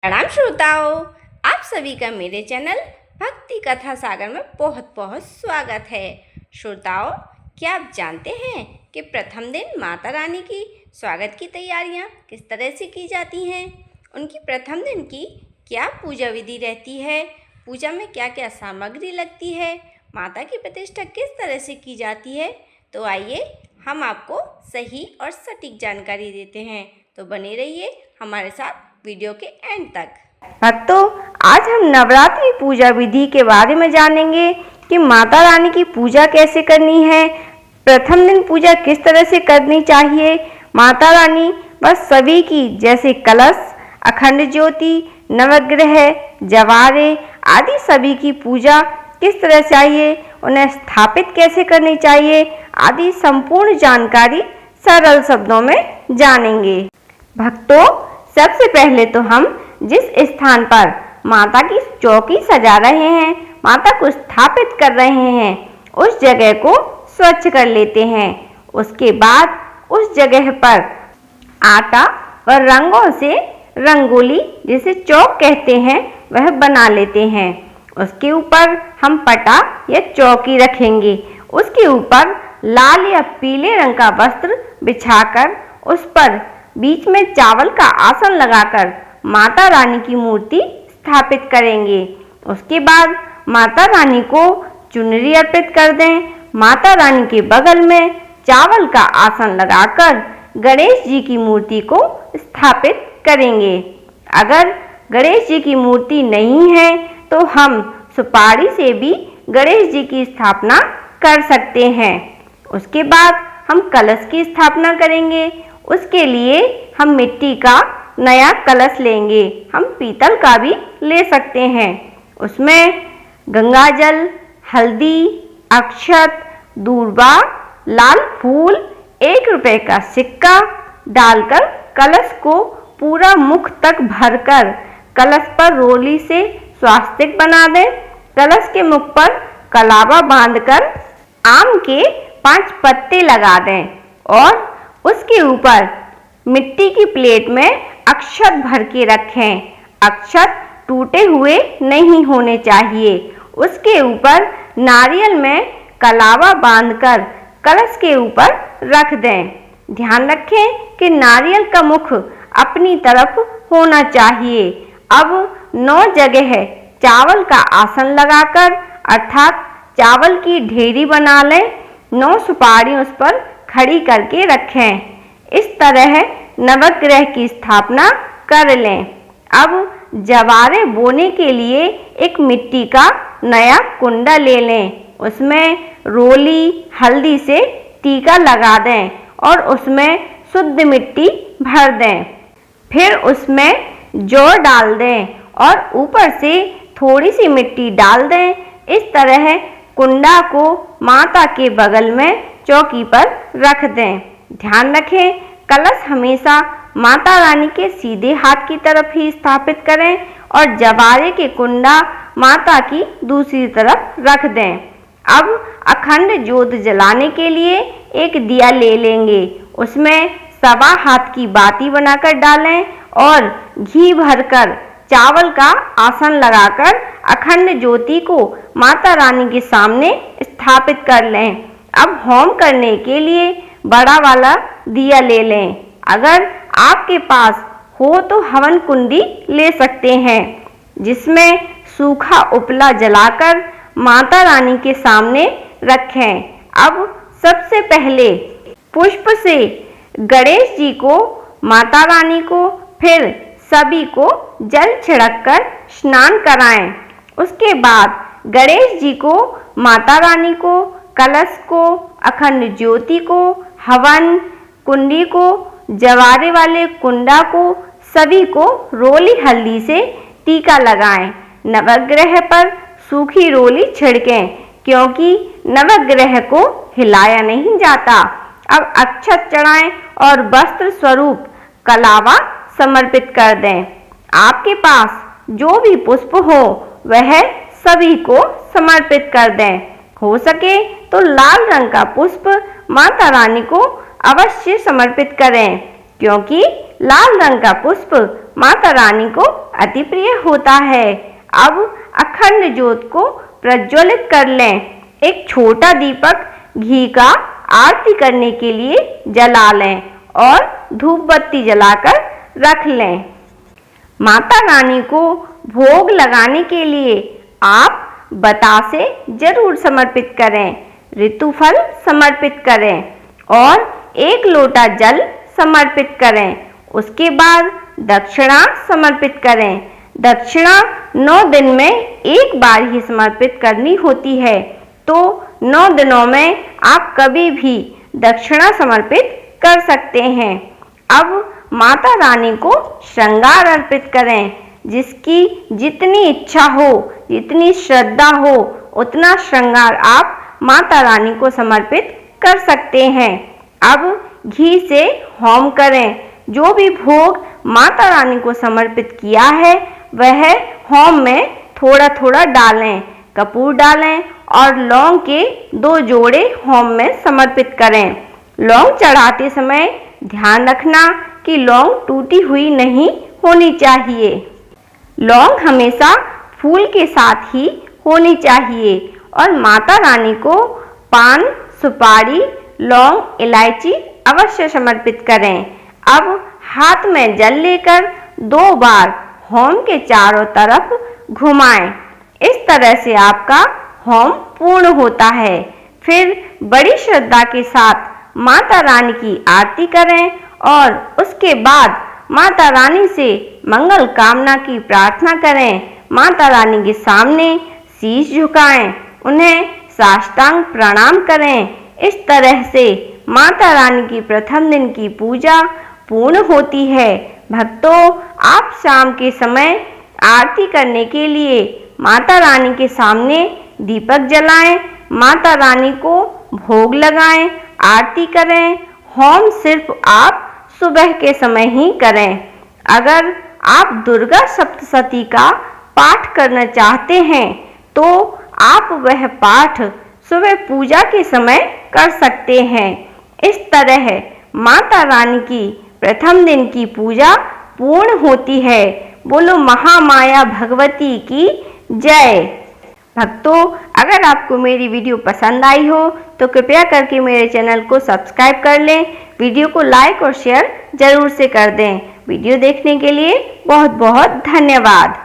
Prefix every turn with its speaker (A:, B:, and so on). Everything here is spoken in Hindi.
A: प्रणाम श्रोताओं, आप सभी का मेरे चैनल भक्ति कथा सागर में बहुत बहुत स्वागत है। श्रोताओं, क्या आप जानते हैं कि प्रथम दिन माता रानी की स्वागत की तैयारियां किस तरह से की जाती हैं? उनकी प्रथम दिन की क्या पूजा विधि रहती है? पूजा में क्या क्या सामग्री लगती है? माता की प्रतिष्ठा किस तरह से की जाती है? तो आइए हम आपको सही और सटीक जानकारी देते हैं। तो बने रहिए हमारे साथ वीडियो के एंड तक।
B: भक्तों, आज हम नवरात्रि पूजा विधि के बारे में जानेंगे कि माता रानी की पूजा कैसे करनी है, प्रथम दिन पूजा किस तरह से करनी चाहिए, माता रानी व सभी की जैसे कलश, अखंड ज्योति, नवग्रह, जवारे आदि सभी की पूजा किस तरह चाहिए, उन्हें स्थापित कैसे करनी चाहिए आदि संपूर्ण जानकारी सरल शब्दों में जानेंगे। भक्तों, सबसे पहले तो हम जिस स्थान पर माता की चौकी सजा रहे हैं, माता को स्थापित कर रहे हैं, उस जगह को स्वच्छ कर लेते हैं। उसके बाद उस जगह पर आटा व रंगों से रंगोली, जिसे चौक कहते हैं, वह बना लेते हैं। उसके ऊपर हम पटा या चौकी रखेंगे। उसके ऊपर लाल या पीले रंग का वस्त्र बिछाकर उस पर बीच में चावल का आसन लगाकर माता रानी की मूर्ति स्थापित करेंगे। उसके बाद माता रानी को चुनरी अर्पित कर दें। माता रानी के बगल में चावल का आसन लगाकर गणेश जी की मूर्ति को स्थापित करेंगे। अगर गणेश जी की मूर्ति नहीं है तो हम सुपारी से भी गणेश जी की स्थापना कर सकते हैं। उसके बाद हम कलश की स्थापना करेंगे। उसके लिए हम मिट्टी का नया कलश लेंगे। हम पीतल का भी ले सकते हैं। उसमें गंगा जल, हल्दी, अक्षत, दूर्वा, लाल फूल, 1 रुपए का सिक्का डालकर कलश को पूरा मुख तक भरकर कलश पर रोली से स्वास्तिक बना दें। कलश के मुख पर कलावा बांधकर आम के 5 पत्ते लगा दें और उसके ऊपर मिट्टी की प्लेट में अक्षत भर के रखें। अक्षत टूटे हुए नहीं होने चाहिए। उसके ऊपर नारियल में कलावा बांधकर कलश के ऊपर रख दें। ध्यान रखें कि नारियल का मुख अपनी तरफ होना चाहिए। अब 9 जगह चावल का आसन लगाकर अर्थात चावल की ढेरी बना लें। 9 सुपारी उस पर खड़ी करके रखें। इस तरह नवग्रह की स्थापना कर लें। अब जवारे बोने के लिए एक मिट्टी का नया कुंडा ले लें। उसमें रोली हल्दी से टीका लगा दें और उसमें शुद्ध मिट्टी भर दें। फिर उसमें जौ डाल दें और ऊपर से थोड़ी सी मिट्टी डाल दें। इस तरह कुंडा को माता के बगल में चौकी पर रख दें। ध्यान रखें, कलश हमेशा माता रानी के सीधे हाथ की तरफ ही स्थापित करें और जवारे के कुंडा माता की दूसरी तरफ रख दें। अब अखंड ज्योत जलाने के लिए एक दिया ले लेंगे। उसमें 1.25 हाथ की बाती बनाकर डालें और घी भरकर चावल का आसन लगाकर अखंड ज्योति को माता रानी के सामने स्थापित कर लें। अब होम करने के लिए बड़ा वाला दिया ले लें। अगर आपके पास हो तो हवन कुंडी ले सकते हैं, जिसमें सूखा उपला जलाकर माता रानी के सामने रखें। अब सबसे पहले पुष्प से गणेश जी को, माता रानी को, फिर सभी को जल छिड़ककर स्नान कराएं। उसके बाद गणेश जी को, माता रानी को, कलश को, अखंड ज्योति को, हवन कुंडी को, जवारे वाले कुंडा को, सभी को रोली हल्दी से टीका लगाएं। नवग्रह पर सूखी रोली छिड़कें क्योंकि नवग्रह को हिलाया नहीं जाता। अब अक्षत चढ़ाएं और वस्त्र स्वरूप कलावा समर्पित कर दें। आपके पास जो भी पुष्प हो वह सभी को समर्पित कर दें। हो सके तो लाल रंग का पुष्प माता रानी को अवश्य समर्पित करें, क्योंकि लाल रंग का पुष्प माता रानी को अति प्रिय होता है। अब अखंड ज्योत को प्रज्वलित कर लें। एक छोटा दीपक घी का आरती करने के लिए जला लें और धूप बत्ती जलाकर रख लें। माता रानी को भोग लगाने के लिए आप बतासे जरूर समर्पित करें, ऋतुफल समर्पित करें और 1 लोटा जल समर्पित करें। उसके बाद दक्षिणा समर्पित करें। दक्षिणा 9 दिन में एक बार ही समर्पित करनी होती है, तो 9 दिनों में आप कभी भी दक्षिणा समर्पित कर सकते हैं। अब माता रानी को श्रृंगार अर्पित करें। जिसकी जितनी इच्छा हो, जितनी श्रद्धा हो, उतना श्रृंगार आप माता रानी को समर्पित कर सकते हैं। अब घी से होम करें। जो भी भोग माता रानी को समर्पित किया है वह होम में थोड़ा थोड़ा डालें, कपूर डालें और लौंग के 2 जोड़े होम में समर्पित करें। लौंग चढ़ाते समय ध्यान रखना कि लौंग टूटी हुई नहीं होनी चाहिए। लौंग हमेशा फूल के साथ ही होनी चाहिए और माता रानी को पान, सुपारी, लौंग, इलायची अवश्य समर्पित करें। अब हाथ में जल लेकर 2 बार होम के चारों तरफ घुमाएं। इस तरह से आपका होम पूर्ण होता है। फिर बड़ी श्रद्धा के साथ माता रानी की आरती करें और उसके बाद माता रानी से मंगल कामना की प्रार्थना करें। माता रानी के सामने शीश झुकाएं, उन्हें साष्टांग प्रणाम करें। इस तरह से माता रानी की प्रथम दिन की पूजा पूर्ण होती है। भक्तों, आप शाम के समय आरती करने के लिए माता रानी के सामने दीपक जलाएं, माता रानी को भोग लगाएं, आरती करें। होम सिर्फ आप सुबह के समय ही करें। अगर आप दुर्गा सप्तशती का पाठ करना चाहते हैं तो आप वह पाठ सुबह पूजा के समय कर सकते हैं। इस तरह माता रानी की प्रथम दिन की पूजा पूर्ण होती है। बोलो महामाया भगवती की जय। भक्तों, अगर आपको मेरी वीडियो पसंद आई हो तो कृपया करके मेरे चैनल को सब्सक्राइब कर लें। वीडियो को लाइक और शेयर जरूर से कर दें। वीडियो देखने के लिए बहुत बहुत धन्यवाद।